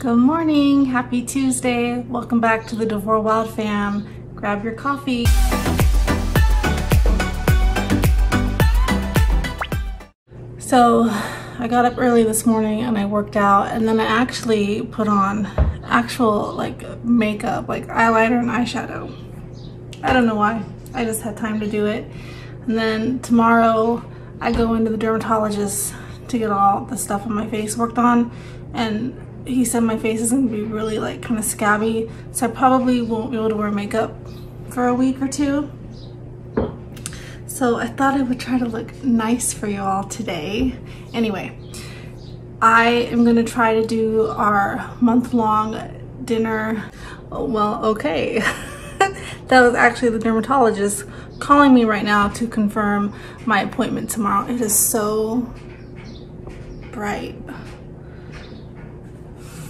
Good morning, happy Tuesday. Welcome back to the Devore Wild fam. Grab your coffee. So I got up early this morning and I worked out, and then I actually put on actual makeup, like eyeliner and eyeshadow. I don't know why, I just had time to do it. And then tomorrow I go into the dermatologist to get all the stuff on my face worked on, and he said my face is gonna be really kind of scabby, so I probably won't be able to wear makeup for a week or two. So I thought I would try to look nice for you all today. Anyway, I am gonna try to do our month-long dinner. Oh, well, okay. That was actually the dermatologist calling me right now to confirm my appointment tomorrow. It is so bright.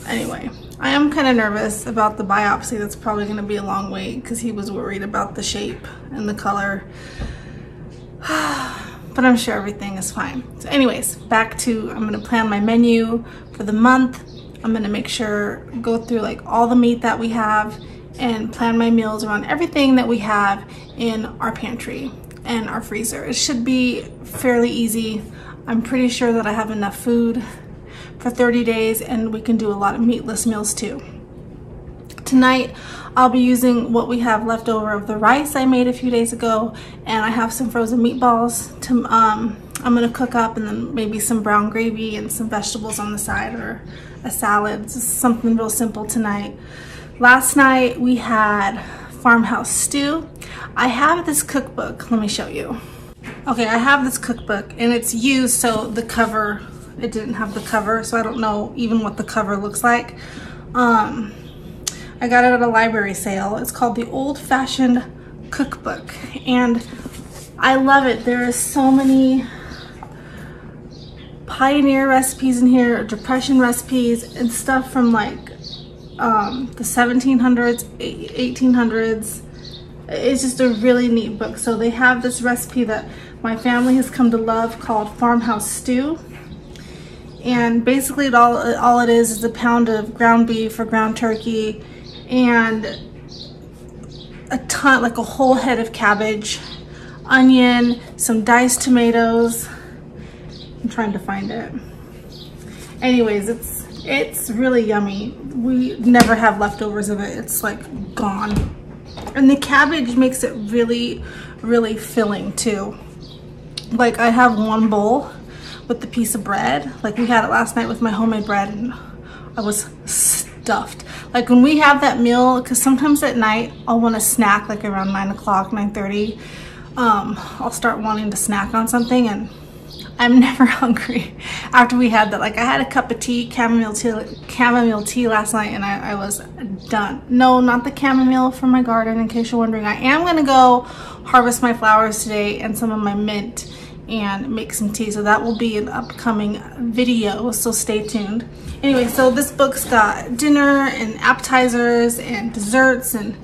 Anyway, I am kind of nervous about the biopsy. That's probably going to be a long wait because he was worried about the shape and the color. But I'm sure everything is fine. So anyways, back to, I'm going to plan my menu for the month. I'm going to make sure, go through all the meat that we have and plan my meals around everything that we have in our pantry and our freezer. It should be fairly easy. I'm pretty sure that I have enough food for 30 days, and we can do a lot of meatless meals too. Tonight I'll be using what we have left over of the rice I made a few days ago, and I have some frozen meatballs to I'm gonna cook up, and then maybe some brown gravy and some vegetables on the side, or a salad. Just something real simple tonight. Last night we had farmhouse stew. I have this cookbook, let me show you. Okay, I have this cookbook and it's used, so the cover, it didn't have the cover, so I don't know even what the cover looks like. I got it at a library sale. It's called the Old Fashioned Cookbook, and I love it. There are so many pioneer recipes in here, depression recipes, and stuff from the 1700s, 1800s. It's just a really neat book. So they have this recipe that my family has come to love called farmhouse stew. And basically all it is a pound of ground beef or ground turkey and a ton, a whole head of cabbage, onion, some diced tomatoes. I'm trying to find it. Anyways, it's really yummy. We never have leftovers of it. It's gone. And the cabbage makes it really, really filling too. I have one bowl with the piece of bread. We had it last night with my homemade bread, and I was stuffed. When we have that meal, because sometimes at night I'll want to snack around 9 o'clock, 9:30. I'll start wanting to snack on something, and I'm never hungry after we had that. I had a cup of tea, chamomile tea last night, and I was done. No, not the chamomile from my garden, in case you're wondering. I am gonna go harvest my flowers today and some of my mint and make some tea, so that will be an upcoming video, so stay tuned. Anyway, so this book's got dinner and appetizers and desserts, and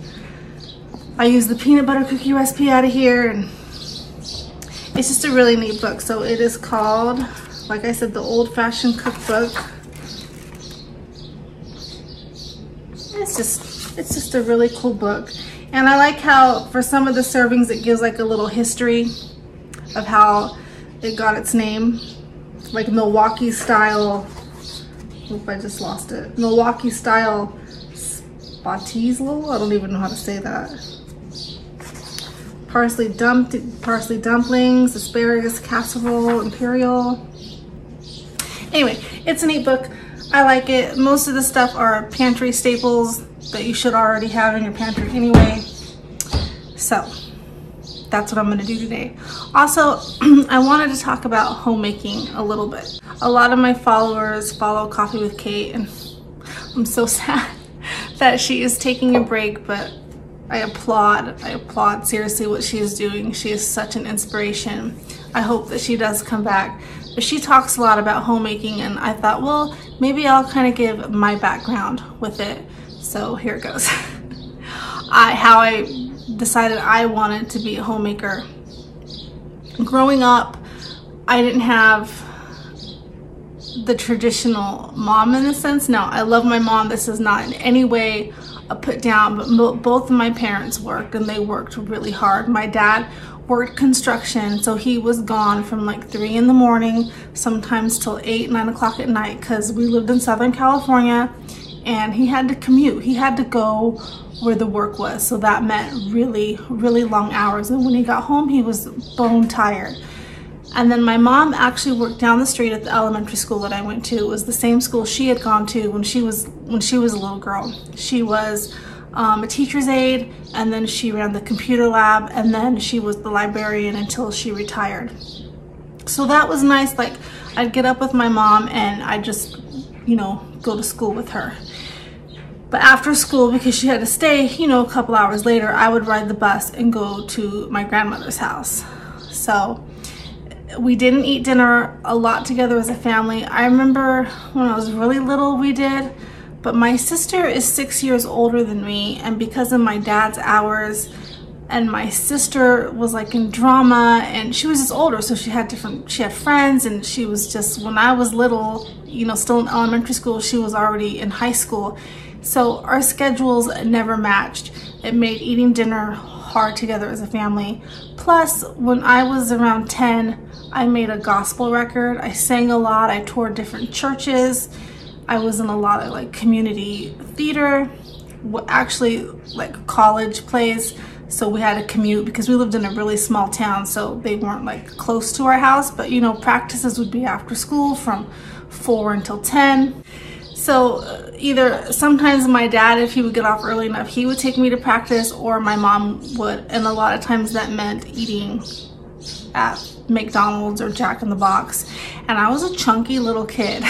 I use the peanut butter cookie recipe out of here, and it's just a really neat book. So it is called, like I said, the Old Fashioned Cookbook. It's just a really cool book, and I like how for some of the servings it gives a little history of how it got its name, Milwaukee style. Oop, I just lost it. Milwaukee style spatizel. I don't even know how to say that. Parsley dumplings, asparagus casserole, imperial. Anyway, it's a neat book. I like it. Most of the stuff are pantry staples that you should already have in your pantry anyway. So that's what I'm gonna do today. Also, I wanted to talk about homemaking a little bit. A lot of my followers follow Coffee with Kate, and I'm so sad that she is taking a break, but I applaud seriously what she is doing. She is such an inspiration. I hope that she does come back. But she talks a lot about homemaking, and I thought, well, maybe I'll kind of give my background with it. So here it goes. How I decided I wanted to be a homemaker. Growing up, I didn't have the traditional mom in a sense. Now, I love my mom. This is not in any way a put down, but both of my parents worked, and they worked really hard. My dad worked construction, so he was gone from like 3 in the morning, sometimes till 8, 9 o'clock at night, because we lived in Southern California, and he had to commute. He had to go where the work was, so that meant really, really long hours. And when he got home, he was bone tired. And then my mom actually worked down the street at the elementary school that I went to. It was the same school she had gone to when she was a little girl. She was a teacher's aide, and then she ran the computer lab, and then she was the librarian until she retired. So that was nice. Like, I'd get up with my mom and I'd just, you know, go to school with her. But after school, because she had to stay, you know, a couple hours later, I would ride the bus and go to my grandmother's house. So we didn't eat dinner a lot together as a family. I remember when I was really little we did, but my sister is 6 years older than me, and because of my dad's hours, and my sister was like in drama, and she was just older, so she had friends, and she was just, when I was little, you know, still in elementary school, she was already in high school. So our schedules never matched. It made eating dinner hard together as a family. Plus, when I was around 10, I made a gospel record. I sang a lot. I toured different churches. I was in a lot of like community theater, actually like college plays. So we had to commute because we lived in a really small town, so they weren't like close to our house, but you know, practices would be after school from 4 until 10. So either sometimes my dad, if he would get off early enough, he would take me to practice, or my mom would. And a lot of times that meant eating at McDonald's or Jack in the Box. And I was a chunky little kid.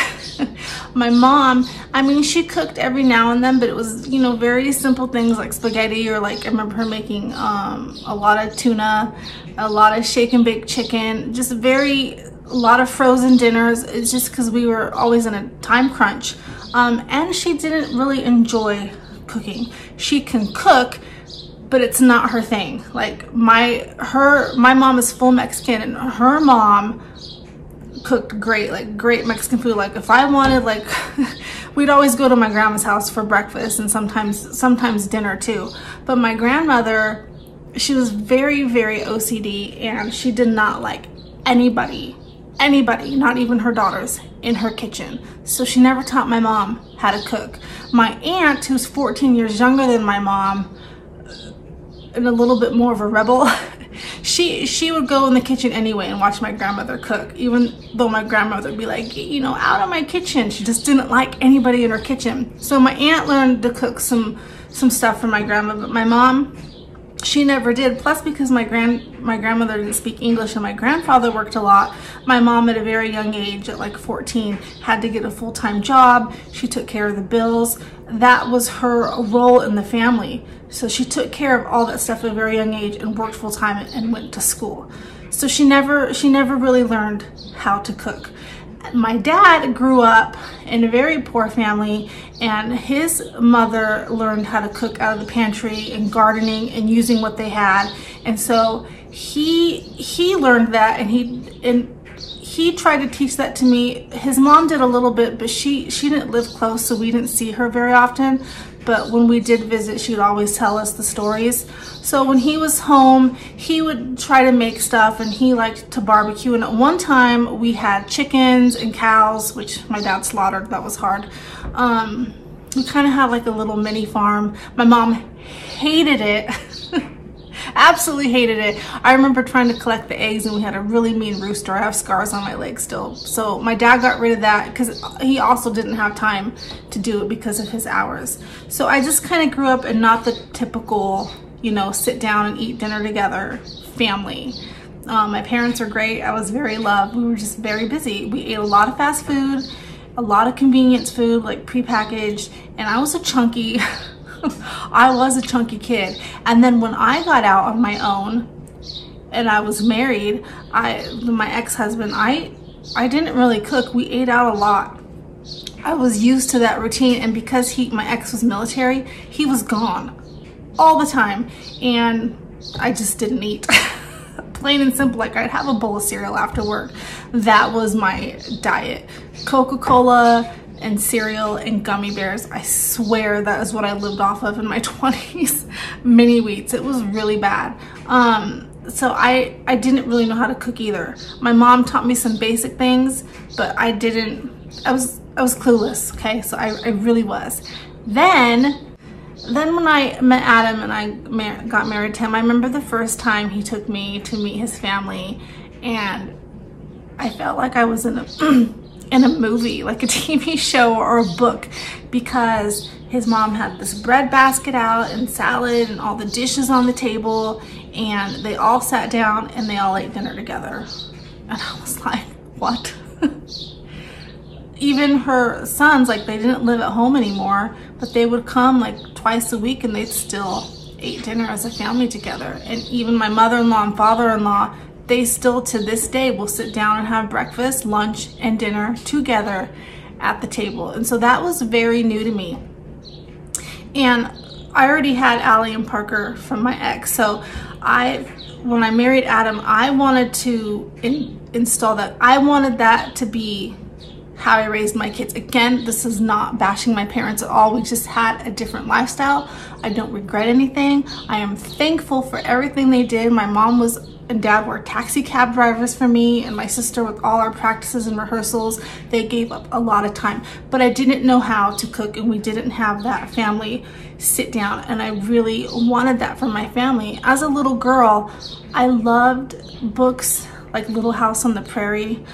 My mom, I mean, she cooked every now and then, but it was, you know, very simple things like spaghetti, or like I remember her making a lot of tuna, a lot of shake and bake chicken, just a lot of frozen dinners. It's just because we were always in a time crunch. And she didn't really enjoy cooking. She can cook, but it's not her thing. Like my mom is full Mexican, and her mom cooked great, like great Mexican food. Like if I wanted, like we'd always go to my grandma's house for breakfast, and sometimes dinner too. But my grandmother, she was very, very OCD, and she did not like anybody, not even her daughters, in her kitchen. So she never taught my mom how to cook. My aunt, who's 14 years younger than my mom, and a little bit more of a rebel, she would go in the kitchen anyway and watch my grandmother cook, even though my grandmother would be like, you know, out of my kitchen. She just didn't like anybody in her kitchen. So my aunt learned to cook some stuff from my grandma, but my mom, she never did. Plus, because my grandmother didn't speak English and my grandfather worked a lot, my mom at a very young age, at like 14, had to get a full-time job. She took care of the bills. That was her role in the family. So she took care of all that stuff at a very young age and worked full-time and went to school. So she never really learned how to cook. My dad grew up in a very poor family, and his mother learned how to cook out of the pantry and gardening and using what they had. And so he learned that, and he tried to teach that to me. His mom did a little bit, but she didn't live close, so we didn't see her very often. But when we did visit, she'd always tell us the stories. So when he was home, he would try to make stuff, and he liked to barbecue. And at one time we had chickens and cows, which my dad slaughtered. That was hard. We kind of had like a little mini farm. My mom hated it. Absolutely hated it. I remember trying to collect the eggs, and we had a really mean rooster. I have scars on my legs still. So my dad got rid of that because he also didn't have time to do it because of his hours. So I just kind of grew up in not the typical, you know, sit down and eat dinner together family. My parents were great. I was very loved. We were just very busy. We ate a lot of fast food, a lot of convenience food, like prepackaged, and I was a chunky I was a chunky kid. And then when I got out on my own and I was married, my ex-husband, I didn't really cook. We ate out a lot. I was used to that routine, and because my ex was military, he was gone all the time, and I just didn't eat. plain and simple. Like, I'd have a bowl of cereal after work. That was my diet. Coca-Cola and cereal and gummy bears. I swear that is what I lived off of in my 20s. Mini wheats. It was really bad. So I didn't really know how to cook either. My mom taught me some basic things, but I was clueless, okay? So I really was. Then when I met Adam and I got married to him, I remember the first time he took me to meet his family, and I felt like I was in a movie, like a TV show or a book, because his mom had this bread basket out and salad and all the dishes on the table, and they all sat down and they all ate dinner together. And I was like, what? Even her sons, like, they didn't live at home anymore, but they would come like twice a week and they'd still eat dinner as a family together. And even my mother-in-law and father-in-law, they still to this day will sit down and have breakfast, lunch, and dinner together at the table. And so that was very new to me. And I already had Allie and Parker from my ex. So when I married Adam, I wanted to install that. I wanted that to be how I raised my kids. Again, this is not bashing my parents at all. We just had a different lifestyle. I don't regret anything. I am thankful for everything they did. My mom and dad were taxi cab drivers for me, and my sister with all our practices and rehearsals. They gave up a lot of time, but I didn't know how to cook, and we didn't have that family sit down, and I really wanted that for my family. As a little girl, I loved books like Little House on the Prairie.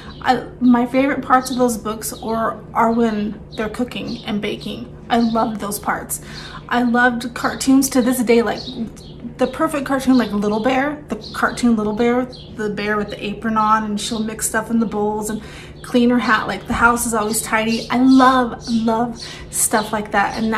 My favorite parts of those books are when they're cooking and baking. I loved those parts. I loved cartoons to this day, like the perfect cartoon, like Little Bear, the cartoon Little Bear, the bear with the apron on, and she'll mix stuff in the bowls and clean her hat, like the house is always tidy. I love stuff like that, and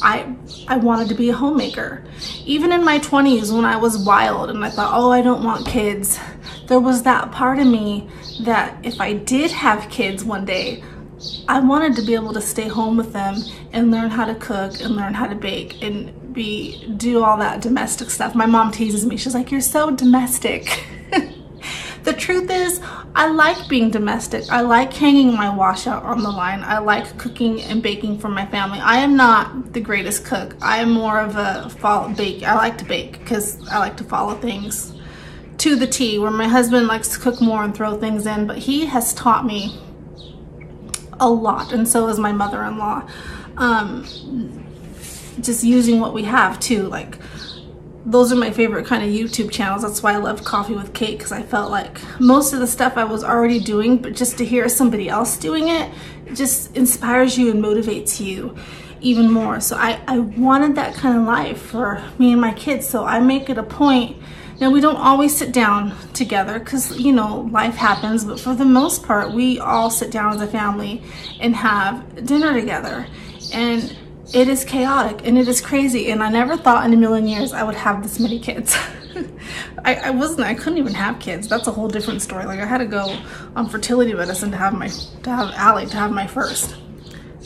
I wanted to be a homemaker. Even in my 20s, when I was wild and I thought, oh, I don't want kids, there was that part of me that if I did have kids one day, I wanted to be able to stay home with them and learn how to cook and learn how to bake and do all that domestic stuff. My mom teases me. She's like, you're so domestic. The truth is, I like being domestic. I like hanging my wash out on the line. I like cooking and baking for my family. I am not the greatest cook. I am more of a bake. I like to bake because I like to follow things to the T, where my husband likes to cook more and throw things in, but he has taught me a lot, and so is my mother-in-law. Just using what we have too, like those are my favorite kind of YouTube channels. That's why I loved Coffee with Kate, because I felt like most of the stuff I was already doing, but just to hear somebody else doing it just inspires you and motivates you even more. So I wanted that kind of life for me and my kids. So I make it a point. Now, we don't always sit down together because, you know, life happens, but for the most part, we all sit down as a family and have dinner together. And it is chaotic and it is crazy, and I never thought in a million years I would have this many kids. I couldn't even have kids. That's a whole different story. Like, I had to go on fertility medicine to have Allie, to have my first.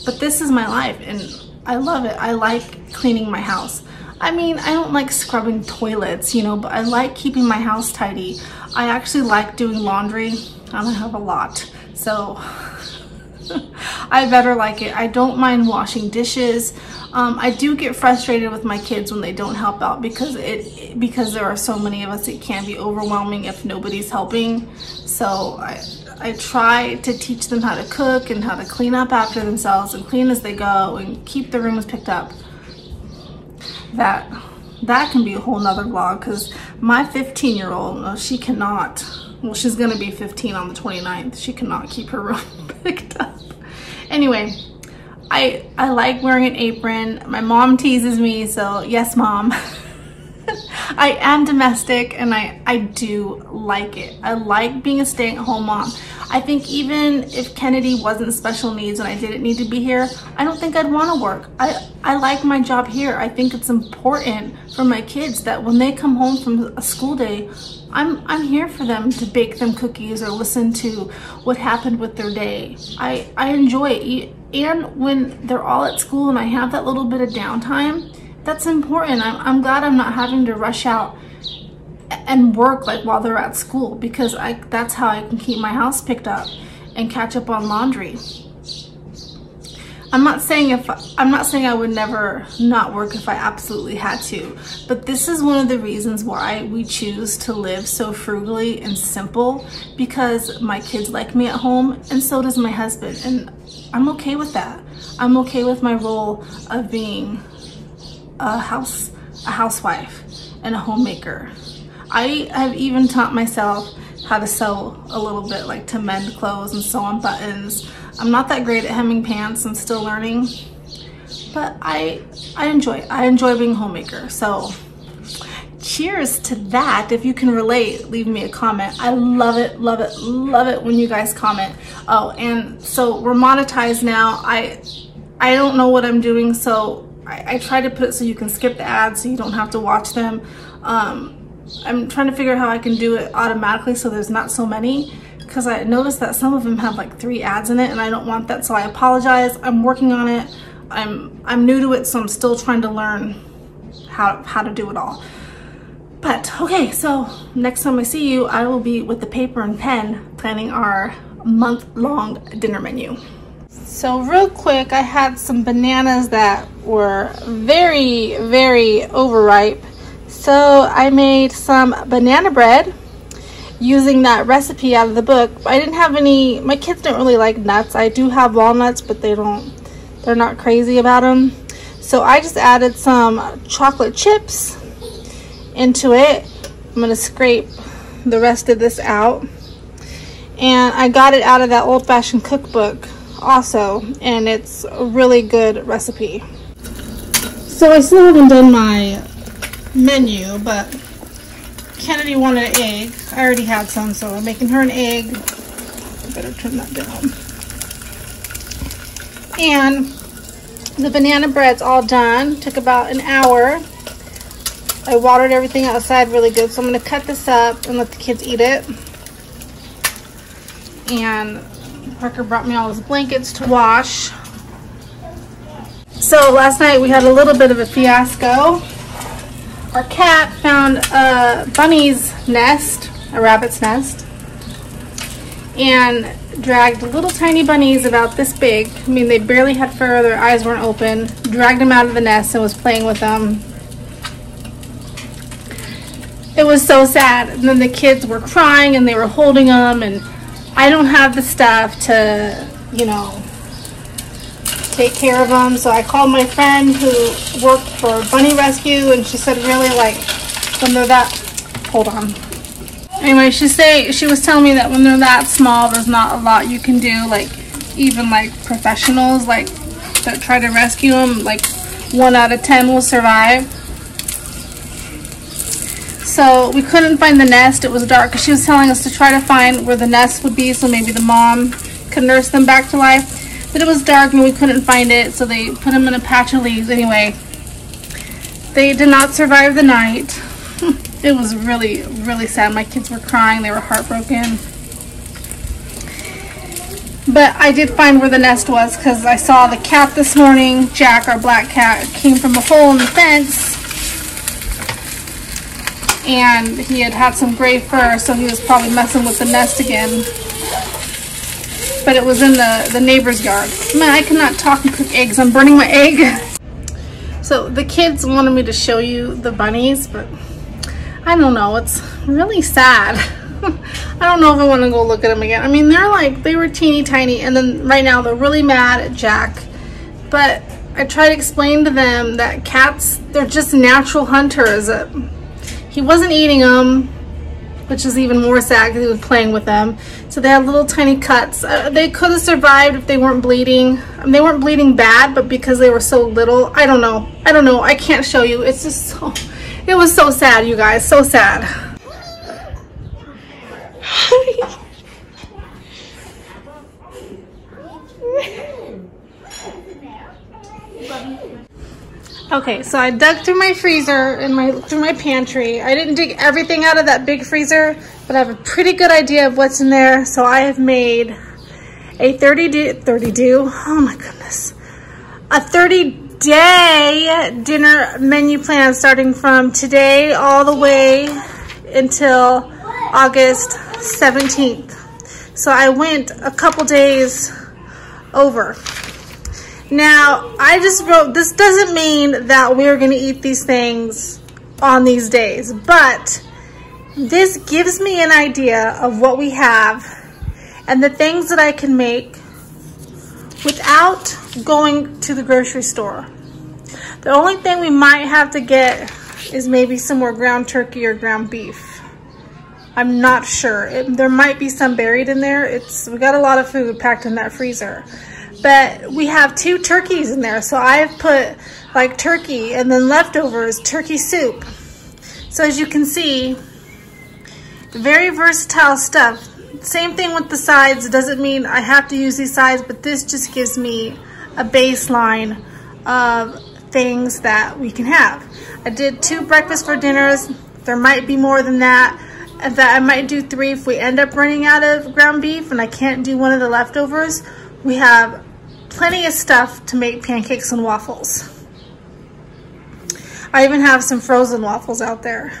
But this is my life and I love it. I like cleaning my house. I mean, I don't like scrubbing toilets, you know, but I like keeping my house tidy. I actually like doing laundry. I don't have a lot, so I better like it. I don't mind washing dishes. I do get frustrated with my kids when they don't help out because there are so many of us. It can be overwhelming if nobody's helping. So I try to teach them how to cook and how to clean up after themselves and clean as they go and keep the rooms picked up. That can be a whole nother vlog, because my 15-year-old, she cannot, well, she's gonna be 15 on the 29th. She cannot keep her room picked up. Anyway, I like wearing an apron. My mom teases me, so yes, Mom. I am domestic and I do like it. I like being a stay-at-home mom. I think even if Kennedy wasn't special needs and I didn't need to be here, I don't think I'd want to work. I like my job here. I think it's important for my kids that when they come home from a school day, I'm here for them to bake them cookies or listen to what happened with their day. I enjoy it. And when they're all at school and I have that little bit of downtime, that's important. I'm glad I'm not having to rush out and work like while they're at school, because that's how I can keep my house picked up and catch up on laundry. I'm not saying I would never not work if I absolutely had to, but this is one of the reasons why we choose to live so frugally and simple, because my kids like me at home and so does my husband, and I'm okay with that. I'm okay with my role of being a housewife and a homemaker. I have even taught myself how to sew a little bit, like to mend clothes and sew on buttons. I'm not that great at hemming pants. I'm still learning, but I enjoy being a homemaker. So cheers to that. If you can relate, leave me a comment. I love it, love it, love it when you guys comment. Oh, and so we're monetized now. I don't know what I'm doing, so I try to put it so you can skip the ads so you don't have to watch them. I'm trying to figure out how I can do it automatically so there's not so many, because I noticed that some of them have like 3 ads in it and I don't want that, so I apologize. I'm working on it. I'm new to it, so I'm still trying to learn how to do it all. But okay, so next time I see you, I will be with the paper and pen planning our month-long dinner menu. So real quick, I had some bananas that were very, very overripe. So I made some banana bread using that recipe out of the book. I didn't have any, my kids don't really like nuts. I do have walnuts, but they're not crazy about them. So I just added some chocolate chips into it. I'm gonna scrape the rest of this out. And I got it out of that old-fashioned cookbook also, and it's a really good recipe. So I still haven't done my menu, but Kennedy wanted an egg. I already had some, so I'm making her an egg. I better turn that down. And the banana bread's all done. Took about an hour. I watered everything outside really good, so I'm going to cut this up and let the kids eat it. And Parker brought me all his blankets to wash. So last night we had a little bit of a fiasco. Our cat found a bunny's nest, a rabbit's nest, and dragged little tiny bunnies about this big. I mean, they barely had fur, their eyes weren't open. Dragged them out of the nest and was playing with them. It was so sad. And then the kids were crying and they were holding them, and I don't have the stuff to, you know, take care of them. So I called my friend who worked for Bunny Rescue, and she said really, like, when they're that, hold on. Anyway, she was telling me that when they're that small, there's not a lot you can do. Like, even like professionals, like, that try to rescue them, like 1 out of 10 will survive. So we couldn't find the nest. It was dark. She was telling us to try to find where the nest would be so maybe the mom could nurse them back to life. But it was dark and we couldn't find it, so they put them in a patch of leaves. Anyway, they did not survive the night. It was really, really sad. My kids were crying. They were heartbroken. But I did find where the nest was, because I saw the cat this morning. Jack, our black cat, came from a hole in the fence. And he had some gray fur, so he was probably messing with the nest again. But it was in the neighbor's yard. Man, I cannot talk and cook eggs. I'm burning my egg. So the kids wanted me to show you the bunnies, but I don't know. It's really sad. I don't know if I want to go look at them again. I mean, they were teeny tiny, and then right now they're really mad at Jack. But I try to explain to them that cats, they're just natural hunters. He wasn't eating them, which is even more sad because he was playing with them. So they had little tiny cuts. They could have survived if they weren't bleeding. I mean, they weren't bleeding bad, but because they were so little, I don't know. I can't show you. It's just so, it was so sad, you guys, so sad. Okay, so I dug through my freezer and through my pantry. I didn't dig everything out of that big freezer, but I have a pretty good idea of what's in there. So I have made a 30-day dinner menu plan starting from today all the way until August 17th. So I went a couple days over. Now, I just wrote, this doesn't mean that we're gonna eat these things on these days, but this gives me an idea of what we have and the things that I can make without going to the grocery store. The only thing we might have to get is maybe some more ground turkey or ground beef. I'm not sure. There might be some buried in there. We got a lot of food packed in that freezer. But we have 2 turkeys in there. So I've put like turkey and then leftovers, turkey soup. So as you can see, very versatile stuff. Same thing with the sides. It doesn't mean I have to use these sides, but this just gives me a baseline of things that we can have. I did 2 breakfast for dinners. There might be more than that. In fact, I might do 3 if we end up running out of ground beef and I can't do one of the leftovers. We have plenty of stuff to make pancakes and waffles. I even have some frozen waffles out there.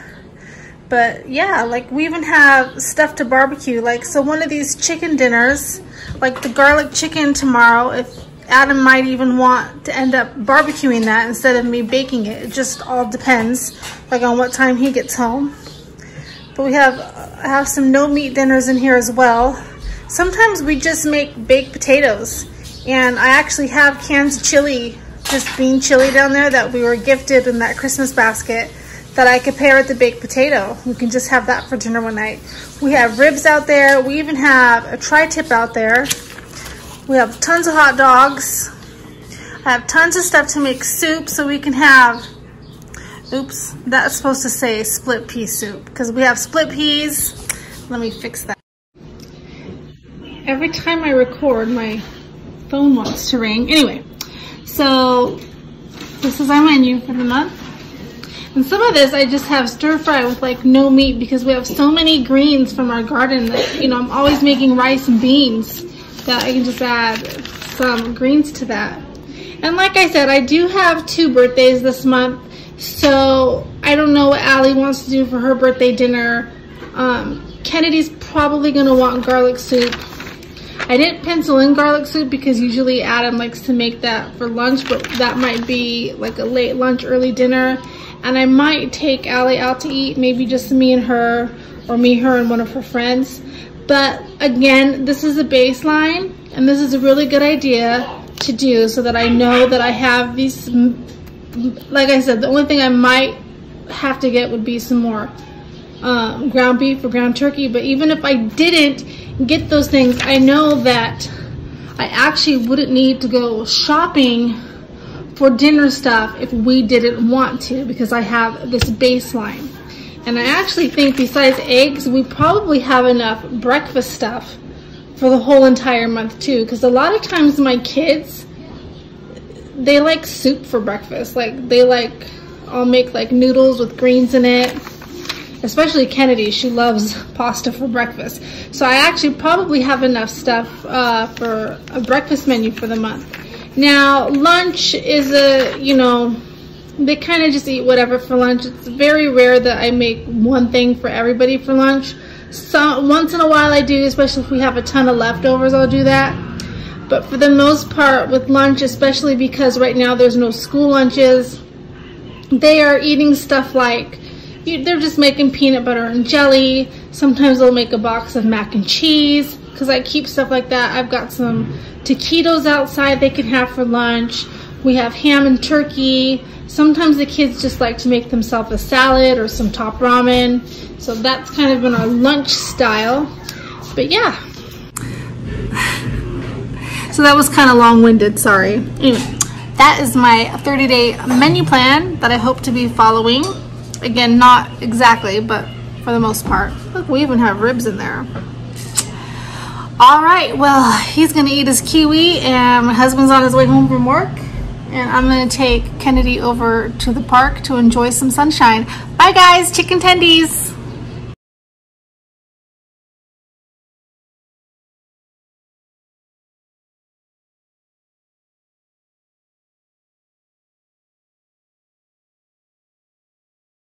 But yeah, like we even have stuff to barbecue. Like, so one of these chicken dinners, like the garlic chicken tomorrow, if Adam might even want to end up barbecuing that instead of me baking it. It just all depends, like on what time he gets home. But I have some no meat dinners in here as well. Sometimes we just make baked potatoes. And I actually have cans of chili, just bean chili down there that we were gifted in that Christmas basket that I could pair with the baked potato. We can just have that for dinner one night. We have ribs out there. We even have a tri-tip out there. We have tons of hot dogs. I have tons of stuff to make soup so we can have, oops, that's supposed to say split pea soup because we have split peas. Let me fix that. Every time I record, my phone wants to ring. Anyway, so this is our menu for the month. And some of this I just have stir fry with like no meat because we have so many greens from our garden that, you know, I'm always making rice and beans that I can just add some greens to that. And like I said, I do have 2 birthdays this month. So I don't know what Allie wants to do for her birthday dinner. Kennedy's probably gonna want garlic soup. I didn't pencil in garlic soup because usually Adam likes to make that for lunch, but that might be like a late lunch, early dinner. And I might take Allie out to eat, maybe just me and her, or me, her, and one of her friends. But again, this is a baseline, and this is a really good idea to do so that I know that I have these. Like I said, the only thing I might have to get would be some more ground beef or ground turkey. But even if I didn't get those things, I know that I actually wouldn't need to go shopping for dinner stuff if we didn't want to, because I have this baseline. And I actually think besides eggs, we probably have enough breakfast stuff for the whole entire month too, because a lot of times my kids, they like soup for breakfast. Like they like, I'll make like noodles with greens in it. Especially Kennedy, she loves pasta for breakfast. So I actually probably have enough stuff for a breakfast menu for the month. Now, lunch is you know, they kind of just eat whatever for lunch. It's very rare that I make one thing for everybody for lunch. So once in a while I do, especially if we have a ton of leftovers, I'll do that. But for the most part with lunch, especially because right now there's no school lunches, they are eating stuff like, they're just making peanut butter and jelly. Sometimes they'll make a box of mac and cheese because I keep stuff like that. I've got some taquitos outside they can have for lunch. We have ham and turkey. Sometimes the kids just like to make themselves a salad or some top ramen. So that's kind of been our lunch style. But yeah. So that was kind of long-winded, sorry. Anyway, that is my 30-day menu plan that I hope to be following. Again, not exactly, but for the most part. Look, we even have ribs in there. All right, well, he's gonna eat his kiwi and my husband's on his way home from work. And I'm gonna take Kennedy over to the park to enjoy some sunshine. Bye guys, chicken tendies.